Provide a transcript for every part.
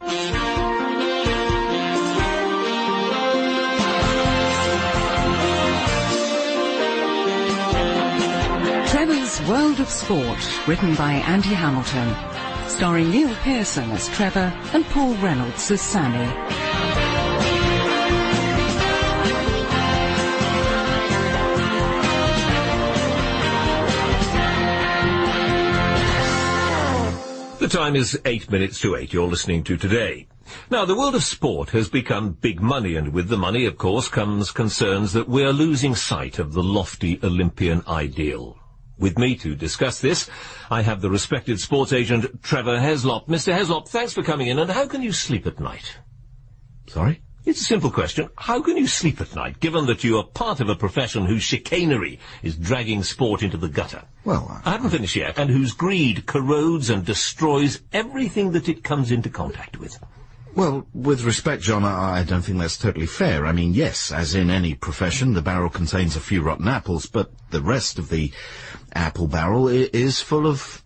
Trevor's World of Sport, written by Andy Hamilton, starring Neil Pearson as Trevor and Paul Reynolds as Sammy. The time is 8 minutes to 8. You're listening to Today. Now, the world of sport has become big money, and with the money, of course, comes concerns that we're losing sight of the lofty Olympian ideal. With me to discuss this, I have the respected sports agent Trevor Heslop. Mr. Heslop, thanks for coming in, and how can you sleep at night? Sorry? It's a simple question. How can you sleep at night, given that you are part of a profession whose chicanery is dragging sport into the gutter? Well, I haven't finished yet, and whose greed corrodes and destroys everything that it comes into contact with. Well, with respect, John, I don't think that's totally fair. I mean, yes, as in any profession, the barrel contains a few rotten apples, but the rest of the apple barrel is full of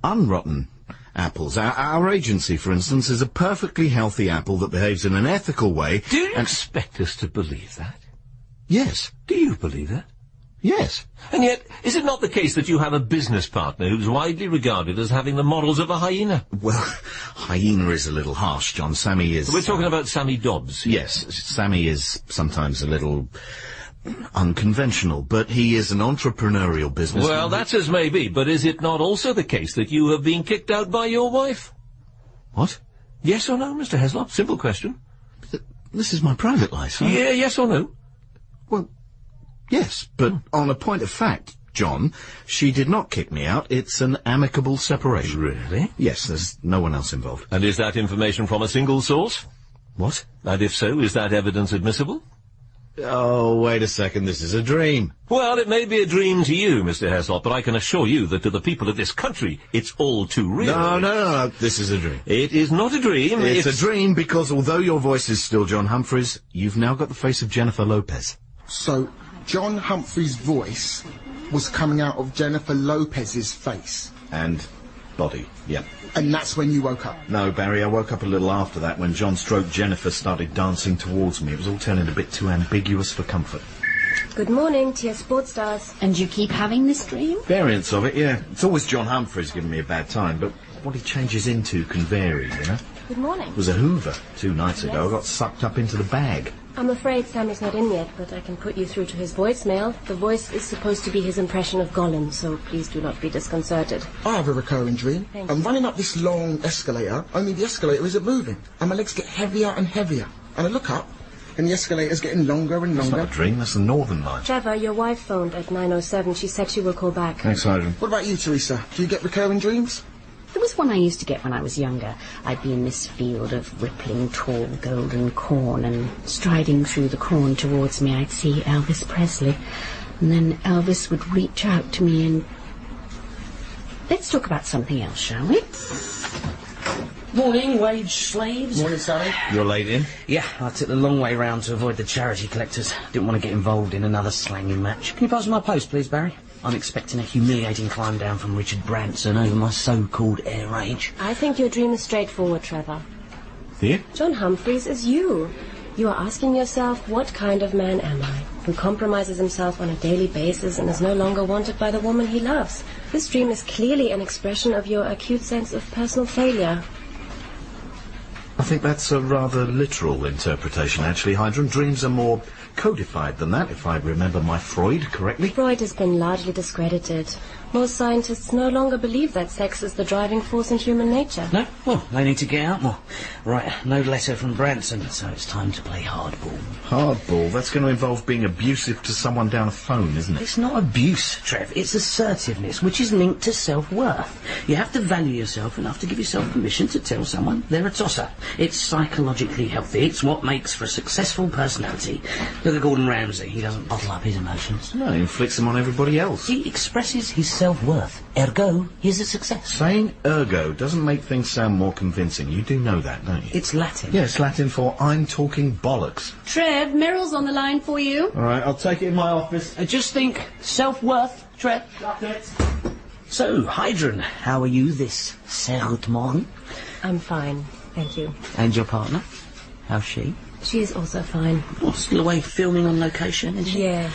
unrotten apples. Our agency, for instance, is a perfectly healthy apple that behaves in an ethical way. Do you expect us to believe that? Yes. Do you believe that? Yes. And yet, is it not the case that you have a business partner who's widely regarded as having the models of a hyena? Well, hyena is a little harsh, John. Sammy is... We're talking about Sammy Dobbs. Yes, Sammy is sometimes a little unconventional, but he is an entrepreneurial businessman. Well, that's as may be, but is it not also the case that you have been kicked out by your wife? What? Yes or no, Mr. Heslop? Simple question. This is my private life, huh? Yeah, yes or no? Well, yes, but on a point of fact, John, she did not kick me out. It's an amicable separation. Really? Yes, there's no one else involved. And is that information from a single source? What? And if so, is that evidence admissible? Oh, wait a second, this is a dream. Well, it may be a dream to you, Mr. Heslop, but I can assure you that to the people of this country, it's all too real. No, this is a dream. It is not a dream. It's a dream because although your voice is still John Humphreys, you've now got the face of Jennifer Lopez. So, John Humphrey's voice was coming out of Jennifer Lopez's face. And body, yeah. And that's when you woke up? No, Barry, I woke up a little after that when John stroke Jennifer started dancing towards me. It was all turning a bit too ambiguous for comfort. Good morning, TWOS Sports Stars. And you keep having this dream? Variants of it, yeah. It's always John Humphreys giving me a bad time, but what he changes into can vary, you know? Good morning. It was a Hoover 2 nights ago. I got sucked up into the bag. I'm afraid Sammy's not in yet, but I can put you through to his voicemail. The voice is supposed to be his impression of Gollum, so please do not be disconcerted. I have a recurring dream. I'm running up this long escalator, only the escalator isn't moving, and my legs get heavier and heavier. And I look up, and the escalator's getting longer and longer. That's not a dream, that's the Northern Line. Trevor, your wife phoned at 9:07. She said she will call back. Thanks, Heidrun. What about you, Theresa? Do you get recurring dreams? There was one I used to get when I was younger. I'd be in this field of rippling, tall, golden corn, and striding through the corn towards me, I'd see Elvis Presley. And then Elvis would reach out to me and... Let's talk about something else, shall we? Morning, wage slaves. Morning, Sammy. You're late in? Yeah, I took the long way round to avoid the charity collectors. Didn't want to get involved in another slanging match. Can you pass me my post, please, Barry? I'm expecting a humiliating climb down from Richard Branson over my so-called air rage. I think your dream is straightforward, Trevor. Do you? John Humphreys is you. You are asking yourself, what kind of man am I, who compromises himself on a daily basis and is no longer wanted by the woman he loves? This dream is clearly an expression of your acute sense of personal failure. I think that's a rather literal interpretation, actually, Heidrun. Dreams are more codified than that, if I remember my Freud correctly. Freud has been largely discredited. Most scientists no longer believe that sex is the driving force in human nature. No? Well, they need to get out more. Right, no letter from Branson, so it's time to play hardball. Hardball? That's going to involve being abusive to someone down a phone, isn't it? It's not abuse, Trev. It's assertiveness, which is linked to self-worth. You have to value yourself enough to give yourself permission to tell someone they're a tosser. It's psychologically healthy. It's what makes for a successful personality. Look at Gordon Ramsay. He doesn't bottle up his emotions. No, he inflicts them on everybody else. He expresses his self-worth. Ergo, he's a success. Saying ergo doesn't make things sound more convincing. You do know that, don't you? It's Latin. Yes, Latin for I'm talking bollocks. Trev, Meryl's on the line for you. All right, I'll take it in my office. Just think, self-worth, Trev. Got it. So, Heidrun, how are you this third morning? I'm fine, thank you. And your partner? How's she? She's also fine. Oh, still away filming on location, is she? Yeah.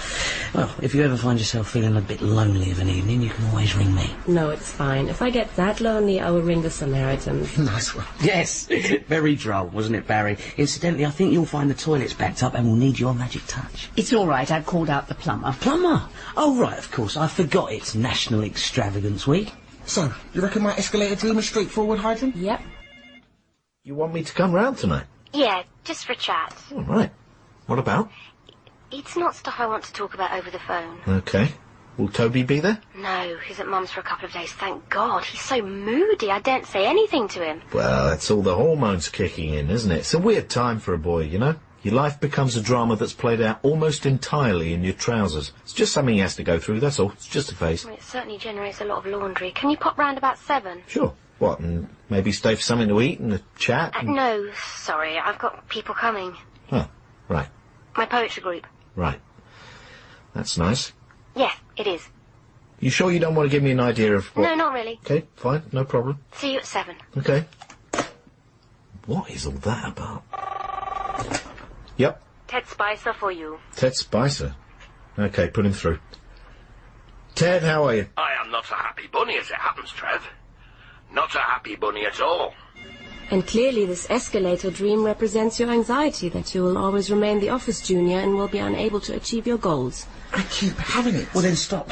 Well, if you ever find yourself feeling a bit lonely of an evening, you can always ring me. No, it's fine. If I get that lonely, I will ring the Samaritans. Nice one. Yes, very droll, wasn't it, Barry? Incidentally, I think you'll find the toilets packed up and will need your magic touch. It's all right, I've called out the plumber. Plumber? Oh, right, of course. I forgot it's National Extravagance Week. So, you reckon my escalator dream is straightforward, Heidrun? Yep. You want me to come round tonight? Yeah, just for a chat. All right. What about? It's not stuff I want to talk about over the phone. Okay. Will Toby be there? No, he's at Mum's for a couple of days, thank God. He's so moody, I daren't say anything to him. Well, that's all the hormones kicking in, isn't it? It's a weird time for a boy, you know? Your life becomes a drama that's played out almost entirely in your trousers. It's just something he has to go through, that's all. It's just a phase. Well, it certainly generates a lot of laundry. Can you pop round about 7? Sure. What, and maybe stay for something to eat and a chat? No, sorry, I've got people coming. Oh, right, My poetry group. right. That's nice. Yes, it is. You sure you don't want to give me an idea of what... No, not really. Okay, fine, no problem. See you at 7. Okay. What is all that about? Yep, Ted Spicer for you. Ted Spicer. Okay, put him through. Ted, how are you? I am not a happy bunny as it happens, Trev. Not a happy bunny at all. And clearly this escalator dream represents your anxiety that you will always remain the office junior and will be unable to achieve your goals. I keep having it. Well, then stop.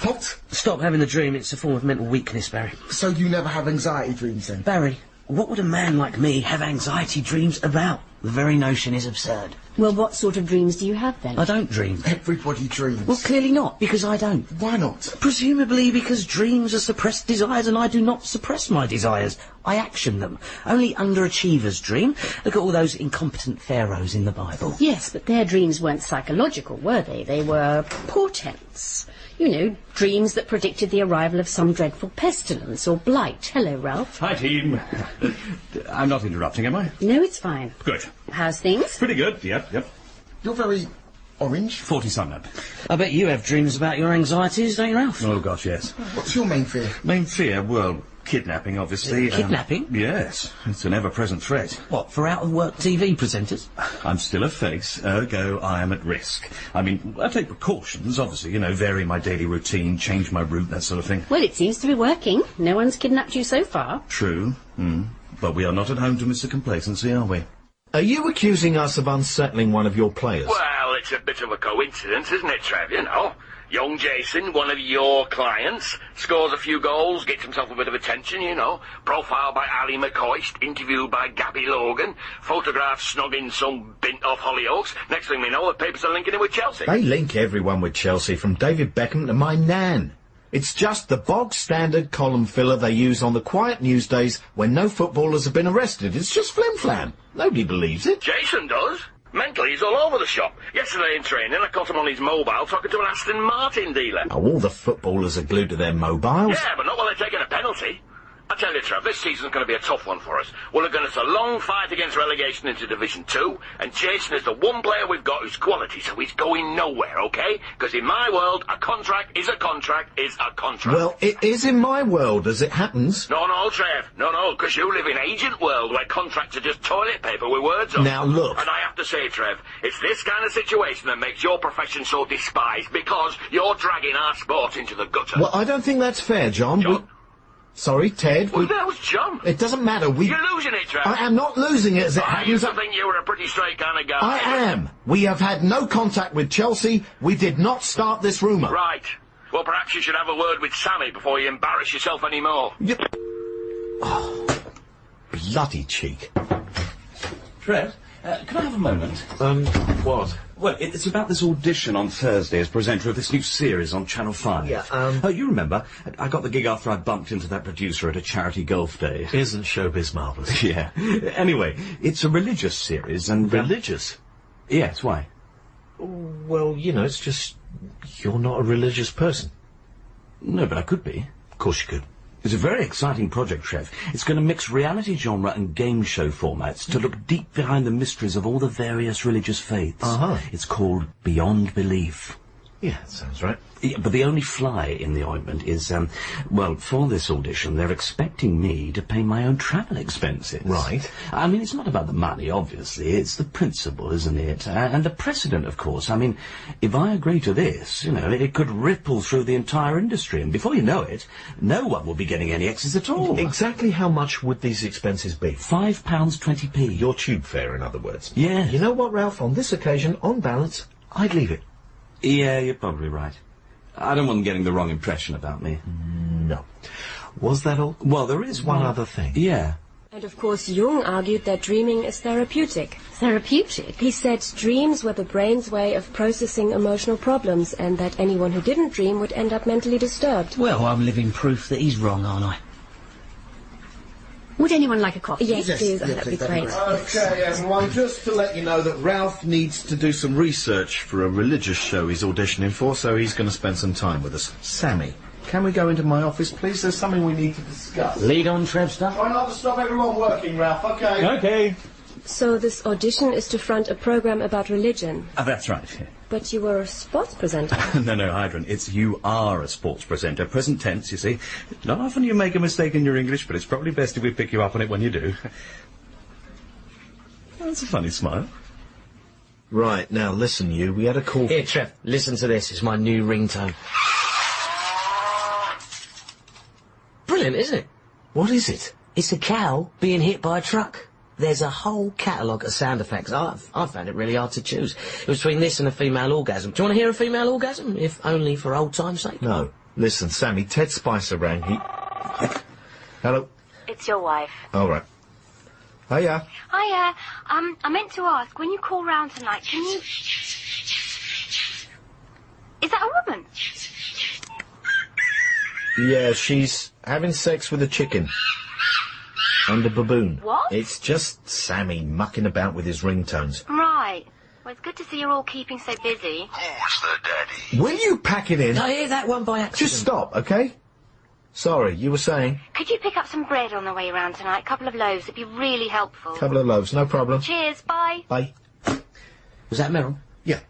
What? Stop having the dream. It's a form of mental weakness, Barry. So you never have anxiety dreams then? Barry, what would a man like me have anxiety dreams about? The very notion is absurd. Well, what sort of dreams do you have then? I don't dream. Everybody dreams. Well, clearly not, because I don't. Why not? Presumably because dreams are suppressed desires and I do not suppress my desires. I action them. Only underachievers dream. Look at all those incompetent pharaohs in the Bible. Yes, but their dreams weren't psychological, were they? They were portents. You know, dreams that predicted the arrival of some dreadful pestilence or blight. Hello, Ralph. Hi, team. I'm not interrupting, am I? No, it's fine. Good. How's things? Pretty good, yep. You're very orange. 40-some lad. I bet you have dreams about your anxieties, don't you, Ralph? Oh, gosh, yes. What's your main fear? Main fear? Well, kidnapping, obviously. Kidnapping? Yes. It's an ever-present threat. What, for out-of-work TV presenters? I'm still a face, ergo I am at risk. I mean, I take precautions, obviously, you know, vary my daily routine, change my route, that sort of thing. Well, it seems to be working. No one's kidnapped you so far. True. But we are not at home to Mr. Complacency, are we? Are you accusing us of unsettling one of your players? Well, it's a bit of a coincidence, isn't it, Trev, you know? Young Jason, one of your clients, scores a few goals, gets himself a bit of attention, you know. Profiled by Ali McCoist, interviewed by Gabby Logan, photographed snogging some bint-off Hollyoaks. Next thing we know, the papers are linking him with Chelsea. They link everyone with Chelsea, from David Beckham to my nan. It's just the bog-standard column filler they use on the quiet news days when no footballers have been arrested. It's just flim-flam. Nobody believes it. Jason does. Mentally, he's all over the shop. Yesterday in training, I caught him on his mobile talking to an Aston Martin dealer. Oh, all the footballers are glued to their mobiles. Yeah, but not while they're taking a penalty. I tell you, Trev, this season's going to be a tough one for us. We're looking at a long fight against relegation into Division 2, and Jason is the one player we've got who's quality, so he's going nowhere, okay? Because in my world, a contract is a contract is a contract. Well, it is in my world, as it happens. No, Trev. No, because you live in agent world where contracts are just toilet paper with words on. Now, look. And I have to say, Trev, it's this kind of situation that makes your profession so despised, because you're dragging our sport into the gutter. Well, I don't think that's fair, John. John? Sorry, Ted. Well, that was John. It doesn't matter. You're losing it, Trev. I am not losing it, as it I happens. used to think you were a pretty straight kind of guy. I am. We have had no contact with Chelsea. We did not start this rumour. Right. Well, perhaps you should have a word with Sammy before you embarrass yourself any more. Oh, bloody cheek. Trev, can I have a moment? What? Well, it's about this audition on Thursday as presenter of this new series on Channel 5. Yeah, Oh, you remember? I got the gig after I bumped into that producer at a charity golf day. Isn't showbiz marvellous? Yeah. Anyway, it's a religious series and... Religious? Yes, why? Well, you know, it's just... You're not a religious person. No, but I could be. Of course you could. It's a very exciting project, Trev. It's going to mix reality genre and game show formats to look deep behind the mysteries of all the various religious faiths. Uh-huh. It's called Beyond Belief. Yeah, that sounds right. Yeah, but the only fly in the ointment is, well, for this audition, they're expecting me to pay my own travel expenses. Right. I mean, it's not about the money, obviously. It's the principle, isn't it? And the precedent, of course. I mean, if I agree to this, you know, it could ripple through the entire industry, and before you know it, no one will be getting any extras at all. Exactly how much would these expenses be? £5.20p. Your tube fare, in other words. Yeah. You know what, Ralph? On this occasion, on balance, I'd leave it. Yeah, you're probably right. I don't want them getting the wrong impression about me. No. Was that all? Well, there is one other thing. Yeah. And of course Jung argued that dreaming is therapeutic. Therapeutic? He said dreams were the brain's way of processing emotional problems, and that anyone who didn't dream would end up mentally disturbed. Well, I'm living proof that he's wrong, aren't I? Would anyone like a coffee? Yes, please. yes, That'd be that'd be great. Okay, everyone, just to let you know that Ralph needs to do some research for a religious show he's auditioning for, so he's going to spend some time with us. Sammy, can we go into my office, please? There's something we need to discuss. Lead on, Trevster. Try not to stop everyone working, Ralph, okay? Okay. So this audition is to front a program about religion. That's right. But you were a sports presenter. No, Heidrun, it's you are a sports presenter. Present tense, you see. Not often you make a mistake in your English, but it's probably best if we pick you up on it when you do. That's a funny smile. Right, now listen, we had a call... Here, Trev, listen to this. It's my new ringtone. Brilliant, isn't it? What is it? It's a cow being hit by a truck. There's a whole catalogue of sound effects. I found it really hard to choose. It was between this and a female orgasm. Do you want to hear a female orgasm? If only for old time's sake. No. Listen, Sammy, Ted Spicer rang. Hello? It's your wife. All right. Hiya. Hiya. I meant to ask, when you call round tonight, can you... Is that a woman? Yeah, she's having sex with a chicken. And a baboon. What? It's just Sammy mucking about with his ringtones. Right. Well, it's good to see you're all keeping so busy. Who's the daddy? Will you pack it in? I hear that one by accident. Just stop, okay? Sorry, you were saying? Could you pick up some bread on the way round tonight? A couple of loaves. It'd be really helpful. Couple of loaves, no problem. Cheers. Bye. Bye. Was that Meryl? Yeah.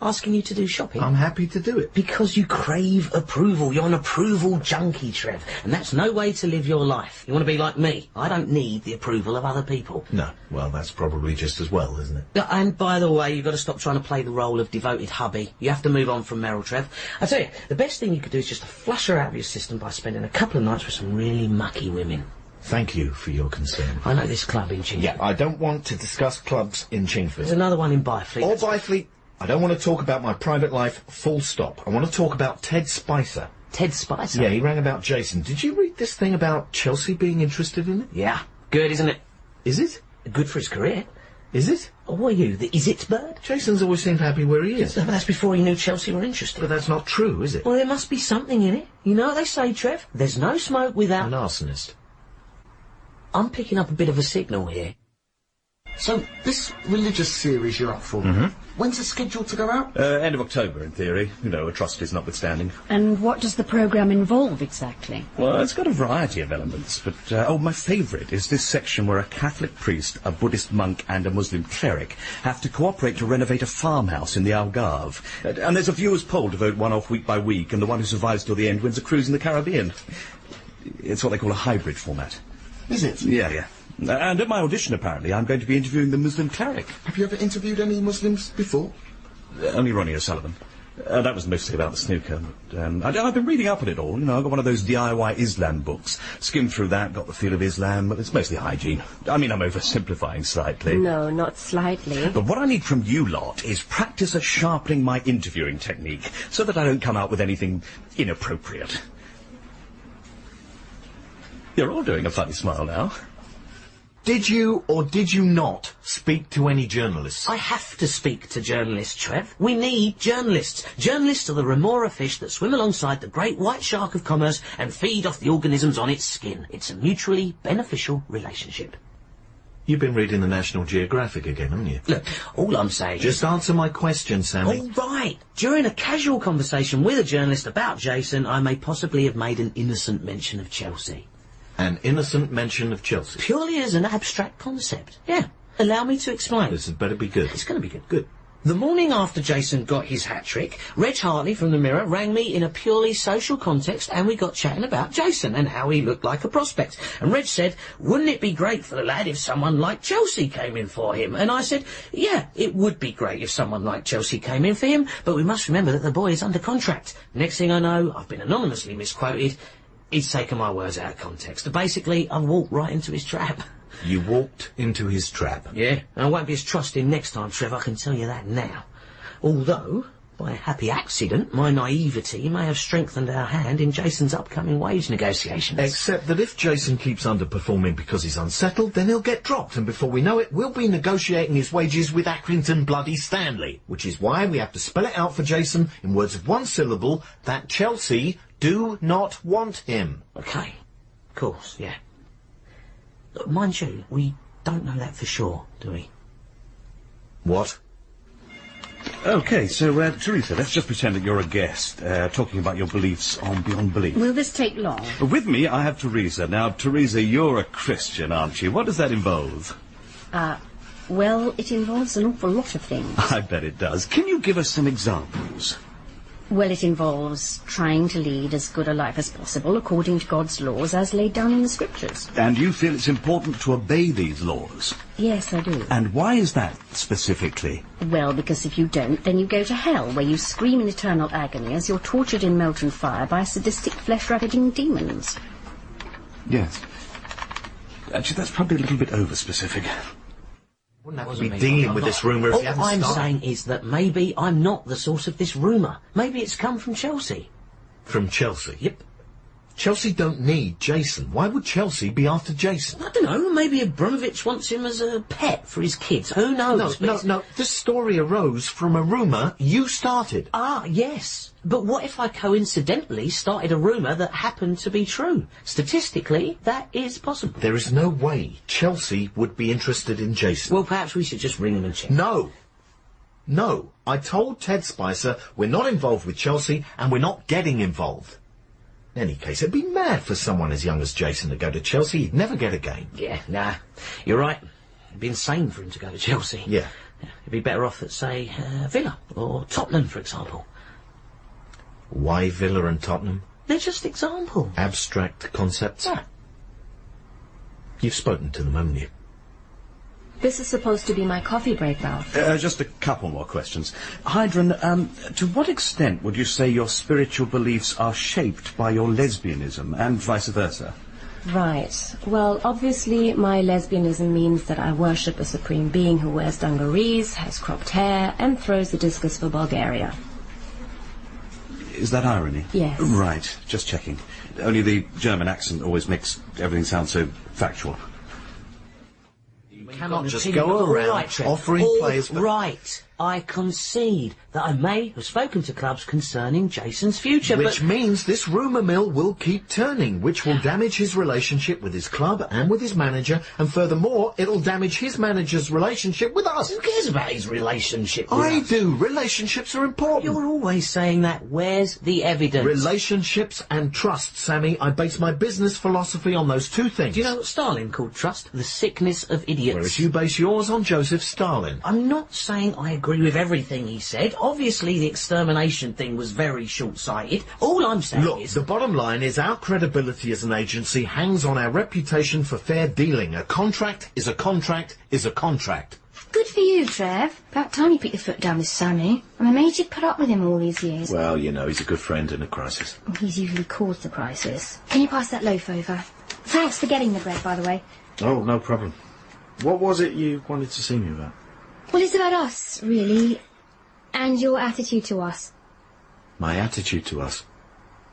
Asking you to do shopping? I'm happy to do it. Because you crave approval. You're an approval junkie, Trev. And that's no way to live your life. You want to be like me. I don't need the approval of other people. No. Well, that's probably just as well, isn't it? And by the way, you've got to stop trying to play the role of devoted hubby. You have to move on from Meryl, Trev. I tell you, the best thing you could do is just to flush her out of your system by spending a couple of nights with some really mucky women. Thank you for your concern. I know this club in Chingford. Yeah, I don't want to discuss clubs in Chingford. There's another one in Byfleet. Or Byfleet. I don't want to talk about my private life, full stop. I want to talk about Ted Spicer. Ted Spicer? Yeah, he rang about Jason. Did you read this thing about Chelsea being interested in it? Yeah. Good, isn't it? Is it? Good for his career. Is it? Or what are you, the is-it bird? Jason's always seemed happy where he is. No, but that's before he knew Chelsea were interested. But that's not true, is it? Well, there must be something in it. You know what they say, Trev? There's no smoke without... An arsonist. I'm picking up a bit of a signal here. So, this religious series you're up for, when's it scheduled to go out? End of October, in theory. You know, atrocities notwithstanding. And what does the programme involve exactly? Well, it's got a variety of elements, but, my favourite is this section where a Catholic priest, a Buddhist monk and a Muslim cleric have to cooperate to renovate a farmhouse in the Algarve. And there's a viewer's poll to vote one off week by week, and the one who survives till the end wins a cruise in the Caribbean. It's what they call a hybrid format. Is it? Yeah. And at my audition, apparently, I'm going to be interviewing the Muslim cleric. Have you ever interviewed any Muslims before? Only Ronnie O'Sullivan. That was mostly about the snooker. But, I've been reading up on it all. You know, I got one of those DIY Islam books. Skimmed through that, got the feel of Islam, but it's mostly hygiene. I mean, I'm oversimplifying slightly. No, not slightly. But what I need from you lot is practice at sharpening my interviewing technique, so that I don't come out with anything inappropriate. You're all doing a funny smile now. Did you or did you not speak to any journalists? I have to speak to journalists, Trev. We need journalists. Journalists are the remora fish that swim alongside the great white shark of commerce and feed off the organisms on its skin. It's a mutually beneficial relationship. You've been reading the National Geographic again, haven't you? Look, all I'm saying... Just answer my question, Sammy. All right. During a casual conversation with a journalist about Jason, I may possibly have made an innocent mention of Chelsea. An innocent mention of Chelsea. Purely as an abstract concept. Yeah. Allow me to explain. This had better be good. It's going to be good. Good. The morning after Jason got his hat-trick, Reg Hartley from the Mirror rang me in a purely social context, and we got chatting about Jason and how he looked like a prospect. And Reg said, wouldn't it be great for the lad if someone like Chelsea came in for him? And I said, yeah, it would be great if someone like Chelsea came in for him, but we must remember that the boy is under contract. Next thing I know, I've been anonymously misquoted. He's taken my words out of context. Basically, I walked right into his trap. You walked into his trap? Yeah, and I won't be as trusting next time, Trev, I can tell you that now. Although, by a happy accident, my naivety may have strengthened our hand in Jason's upcoming wage negotiations. Except that if Jason keeps underperforming because he's unsettled, then he'll get dropped, and before we know it, we'll be negotiating his wages with Accrington bloody Stanley. Which is why we have to spell it out for Jason, in words of one syllable, that Chelsea do not want him. OK. Of course, yeah. Look, mind you, we don't know that for sure, do we? What? OK, so, Theresa, let's just pretend that you're a guest, talking about your beliefs on Beyond Belief. Will this take long? With me, I have Theresa. Now, Theresa, you're a Christian, aren't you? What does that involve? Well, it involves an awful lot of things. I bet it does. Can you give us some examples? Well, it involves trying to lead as good a life as possible according to God's laws as laid down in the Scriptures. And you feel it's important to obey these laws? Yes, I do. And why is that, specifically? Well, because if you don't, then you go to hell, where you scream in eternal agony as you're tortured in molten fire by sadistic, flesh-ravaging demons. Yes. Actually, that's probably a little bit over-specific. Wouldn't have to be dealing with this rumour if you hadn't All I'm started. saying is that maybe I'm not the source of this rumour. Maybe it's come from Chelsea. From Chelsea? Yep. Chelsea don't need Jason. Why would Chelsea be after Jason? I don't know, maybe Abramovich wants him as a pet for his kids. Who knows? No. This story arose from a rumour you started. Ah, yes. But what if I coincidentally started a rumour that happened to be true? Statistically, that is possible. There is no way Chelsea would be interested in Jason. Well, perhaps we should just ring them and check. No. I told Ted Spicer we're not involved with Chelsea and we're not getting involved. In any case, it'd be mad for someone as young as Jason to go to Chelsea. He'd never get a game. Yeah, nah. You're right. It'd be insane for him to go to Chelsea. Yeah. He'd be better off at, say, Villa or Tottenham, for example. Why Villa and Tottenham? They're just examples. Abstract concepts? Yeah. You've spoken to them, haven't you? This is supposed to be my coffee break, Ralph. Just a couple more questions. Heidrun, to what extent would you say your spiritual beliefs are shaped by your lesbianism, and vice versa? Right. Well, obviously, my lesbianism means that I worship a supreme being who wears dungarees, has cropped hair, and throws the discus for Bulgaria. Is that irony? Yes. Right, just checking. Only the German accent always makes everything sound so factual. You cannot just go around offering players... Right. I concede that I may have spoken to clubs concerning Jason's future, Which means this rumour mill will keep turning, which will damage his relationship with his club and with his manager, and furthermore, it'll damage his manager's relationship with us. Who cares about his relationship with I us? do. Relationships are important. You're always saying that. Where's the evidence? Relationships and trust, Sammy. I base my business philosophy on those two things. Do you know what Stalin called trust? The sickness of idiots. Whereas you base yours on Joseph Stalin. I'm not saying I agree with everything he said. Obviously, the extermination thing was very short-sighted. All I'm saying Look, is... the bottom line is our credibility as an agency hangs on our reputation for fair dealing. A contract is a contract is a contract. Good for you, Trev. About time you put your foot down with Sammy. I'm amazed you've put up with him all these years. Well, you know, he's a good friend in a crisis. He's usually caused the crisis. Can you pass that loaf over? Thanks for getting the bread, by the way. Oh, no problem. What was it you wanted to see me about? Well, it's about us, really. And your attitude to us. My attitude to us?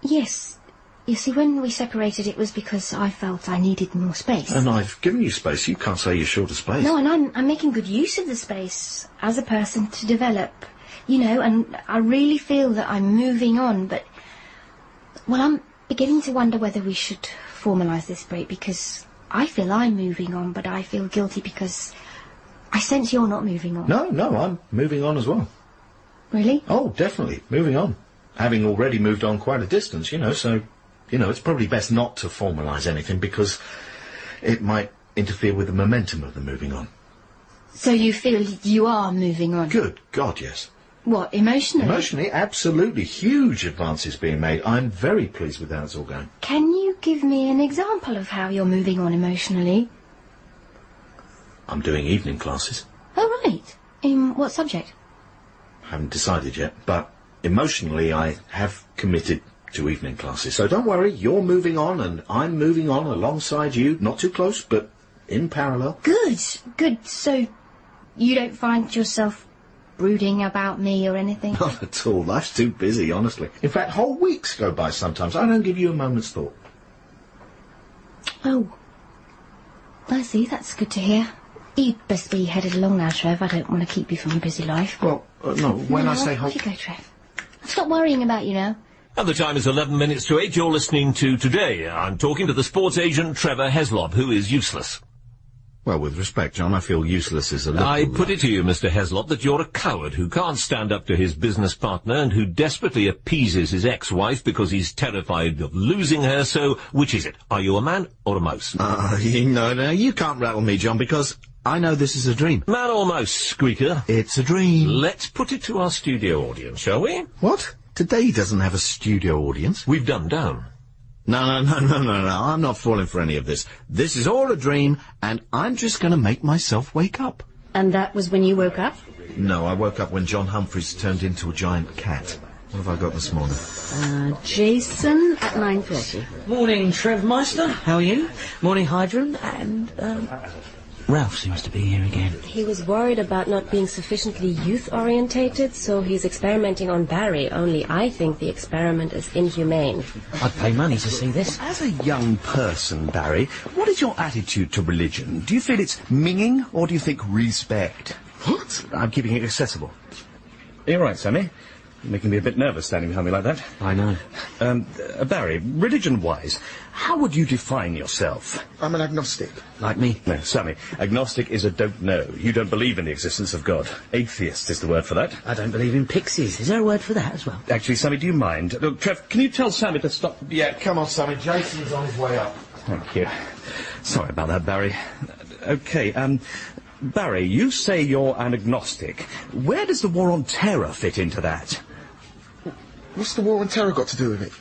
Yes. You see, when we separated, it was because I felt I needed more space. And I've given you space. You can't say you're short of space. No, and I'm making good use of the space as a person to develop. You know, and I really feel that I'm moving on, but... Well, I'm beginning to wonder whether we should formalise this break, because I feel I'm moving on, but I feel guilty because I sense you're not moving on. No, I'm moving on as well. Really? Oh, definitely. Moving on. Having already moved on quite a distance, so... it's probably best not to formalise anything because it might interfere with the momentum of the moving on. So you feel you are moving on? Good God, yes. What, emotionally? Emotionally, absolutely. Huge advances being made. I'm very pleased with how it's all going. Can you give me an example of how you're moving on emotionally? I'm doing evening classes. Oh, right. In what subject? Haven't decided yet, but emotionally I have committed to evening classes. So don't worry, you're moving on and I'm moving on alongside you. Not too close, but in parallel. Good, good. So you don't find yourself brooding about me or anything? Not at all. Life's too busy, honestly. In fact, whole weeks go by sometimes. I don't give you a moment's thought. Oh. I see. That's good to hear. You'd best be headed along now, Trev. I don't want to keep you from your busy life. Well, no, when I say whole... Off you go, Trev. Stop worrying about you now. And the time is 11 minutes to 8. You're listening to Today. I'm talking to the sports agent Trevor Heslop, who is useless. Well, with respect, John, I feel useless is a little... I put it to you, Mr. Heslop, that you're a coward who can't stand up to his business partner and who desperately appeases his ex-wife because he's terrified of losing her. So, which is it? Are you a man or a mouse? No, you can't rattle me, John, because I know this is a dream. Man or mouse, Squeaker? It's a dream. Let's put it to our studio audience, shall we? What? Today doesn't have a studio audience. We've done down. No, I'm not falling for any of this. This is all a dream, and I'm just going to make myself wake up. And that was when you woke up? No, I woke up when John Humphreys turned into a giant cat. What have I got this morning? Jason at 9:30. Morning, Trev Meister. How are you? Morning, Heidrun. And, Ralph seems to be here again. He was worried about not being sufficiently youth-orientated, so he's experimenting on Barry, only I think the experiment is inhumane. I'd pay money to see this. As a young person, Barry, what is your attitude to religion? Do you feel it's minging, or do you think respect? What? I'm keeping it accessible. You're right, Sammy. You're making me a bit nervous standing behind me like that. I know. Barry, religion-wise, how would you define yourself? I'm an agnostic. Like me? No, Sammy, agnostic is a don't know. You don't believe in the existence of God. Atheist is the word for that. I don't believe in pixies. Is there a word for that as well? Actually, Sammy, do you mind? Look, Trev, can you tell Sammy to stop... Yeah, come on, Sammy. Jason's on his way up. Thank you. Sorry about that, Barry. Okay, Barry, you say you're an agnostic. Where does the war on terror fit into that? What's the war on terror got to do with it?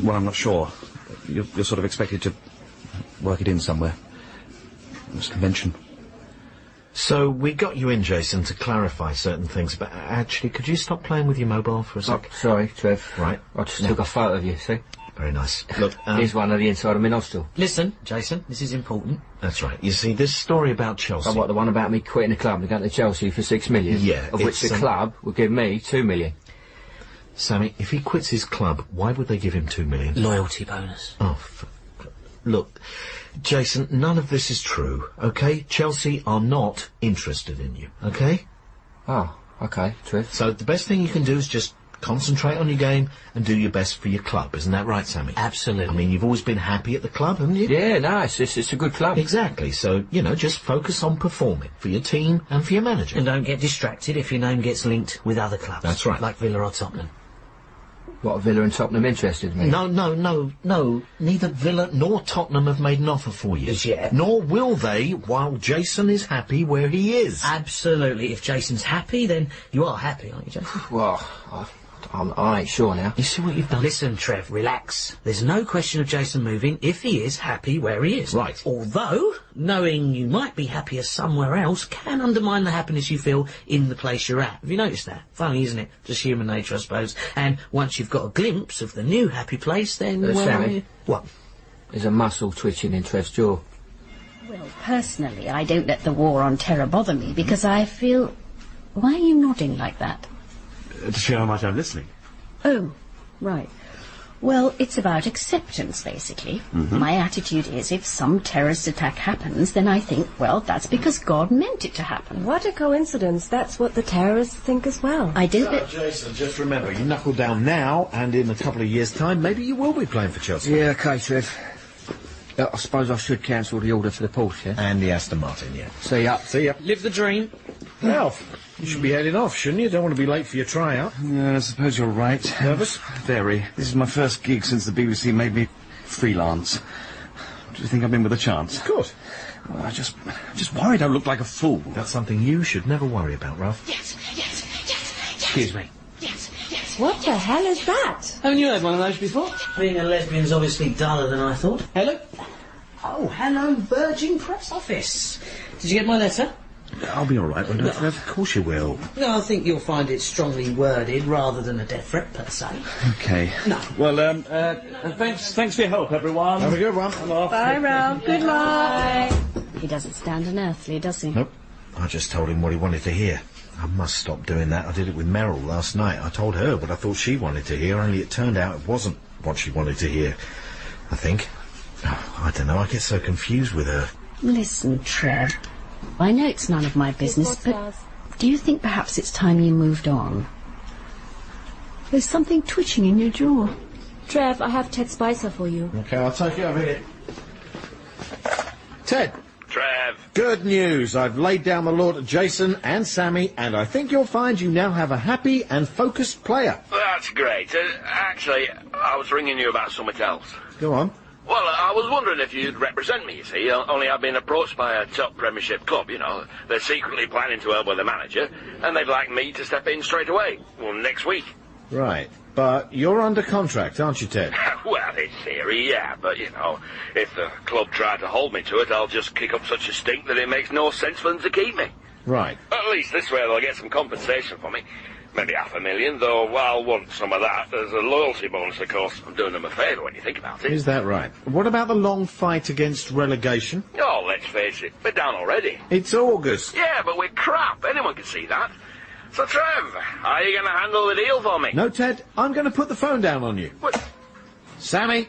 Well, I'm not sure. You're sort of expected to work it in somewhere. This convention. So, we got you in, Jason, to clarify certain things, but actually, could you stop playing with your mobile for a sec? Oh, sorry, Trev. Right. I just took a photo of you, see? Very nice. Look, here's one of the inside of my nostril. Listen, Jason, this is important. That's right. You see, this story about Chelsea... Oh, what, the one about me quitting the club and going to Chelsea for $6 million? Yeah. Of which the club would give me $2 million. Sammy, if he quits his club, why would they give him $2 million? Loyalty bonus. Oh, look, Jason, none of this is true, okay? Chelsea are not interested in you, okay? Oh, okay, Trev. So the best thing you can do is just concentrate on your game and do your best for your club. Isn't that right, Sammy? Absolutely. I mean, you've always been happy at the club, haven't you? Yeah, no, it's a good club. Exactly. So, just focus on performing for your team and for your manager. And don't get distracted if your name gets linked with other clubs. That's right. Like Villa or Tottenham. What, Villa and Tottenham interested me? No. Neither Villa nor Tottenham have made an offer for you. As yet. Nor will they while Jason is happy where he is. Absolutely. If Jason's happy, then you are happy, aren't you, Jason? Well, I ain't sure now. You see what you've done? Listen, Trev, relax. There's no question of Jason moving if he is happy where he is. Right. Although, knowing you might be happier somewhere else can undermine the happiness you feel in the place you're at. Have you noticed that? Funny, isn't it? Just human nature, I suppose. And once you've got a glimpse of the new happy place, then... Sammy? What? There's a muscle twitching in Trev's jaw. Well, personally, I don't let the war on terror bother me, because I feel... Why are you nodding like that? To show how much I'm listening. Oh, right. Well, it's about acceptance, basically. My attitude is if some terrorist attack happens, then I think, well, that's because God meant it to happen. What a coincidence. That's what the terrorists think as well. I did So, Jason, just remember, you knuckle down now, and in a couple of years' time, maybe you will be playing for Chelsea. Yeah, OK, Trev. I suppose I should cancel the order for the Porsche, yeah? And the Aston Martin, yeah. See ya. See ya. Live the dream. Ralph, you should be heading off, shouldn't you? Don't want to be late for your tryout. Yeah, I suppose you're right. Nervous? Very. This is my first gig since the BBC made me freelance. Do you think I'm in with a chance? Of course. Well, I'm just worried I look like a fool. That's something you should never worry about, Ralph. Yes. Excuse me. What the hell is that? Haven't you had one of those before? Being a lesbian's obviously duller than I thought. Hello? Oh, hello, Virgin Press Office. Did you get my letter? I'll be all right, won't I? Of course you will. No, I think you'll find it strongly worded rather than a death threat per se. Okay. No. Well, thanks for your help, everyone. Have a good one. I'm off. Bye, Ralph. Good luck. He doesn't stand unearthly, does he? Nope. I just told him what he wanted to hear. I must stop doing that. I did it with Meryl last night. I told her what I thought she wanted to hear, only it turned out it wasn't what she wanted to hear. I think. Oh, I don't know. I get so confused with her. Listen, Trev. I know it's none of my business, but do you think perhaps it's time you moved on? There's something twitching in your jaw. Trev, I have Ted Spicer for you. Okay, I'll take it over here. Ted. Trev. Good news. I've laid down the law to Jason and Sammy, and I think you'll find you now have a happy and focused player. That's great. Actually, I was ringing you about something else. Go on. Well, I was wondering if you'd represent me, you see. Only I've been approached by a top Premiership club, you know. They're secretly planning to elbow the manager, and they'd like me to step in straight away. Well, next week. Right. But you're under contract, aren't you, Ted? Well, in theory, yeah, but, you know, if the club try to hold me to it, I'll just kick up such a stink that it makes no sense for them to keep me. Right. At least this way they'll get some compensation for me. Maybe $500,000, though I'll want some of that. There's a loyalty bonus, of course. I'm doing them a favour when you think about it. Is that right? What about the long fight against relegation? Oh, let's face it, we're down already. It's August. Yeah, but we're crap. Anyone can see that. So, Trev, are you going to handle the deal for me? No, Ted, I'm going to put the phone down on you. What? Sammy,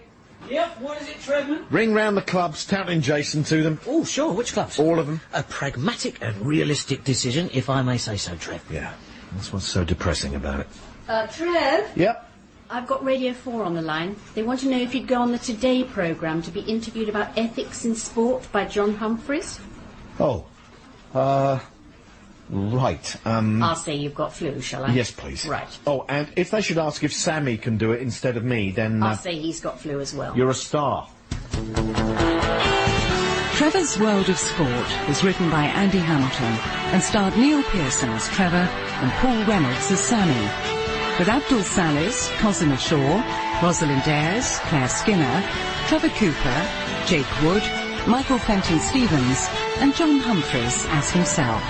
Yep, what is it, Trevor? ring round the clubs, touting Jason to them. Oh, sure, which clubs? All of them. A pragmatic and realistic decision, if I may say so, Trev. Yeah, that's what's so depressing about it. Trev? Yep. I've got Radio 4 on the line. They want to know if you'd go on the Today programme to be interviewed about ethics in sport by John Humphreys. Oh, right. I'll say you've got flu, shall I? Yes, please. Right. Oh, and if they should ask if Sammy can do it instead of me, then... I'll say he's got flu as well. You're a star. Trevor's World of Sport was written by Andy Hamilton and starred Neil Pearson as Trevor and Paul Reynolds as Sammy, with Abdul Salis, Cosima Shaw, Rosalind Ayres, Claire Skinner, Trevor Cooper, Jake Wood, Michael Fenton Stevens and John Humphreys as himself.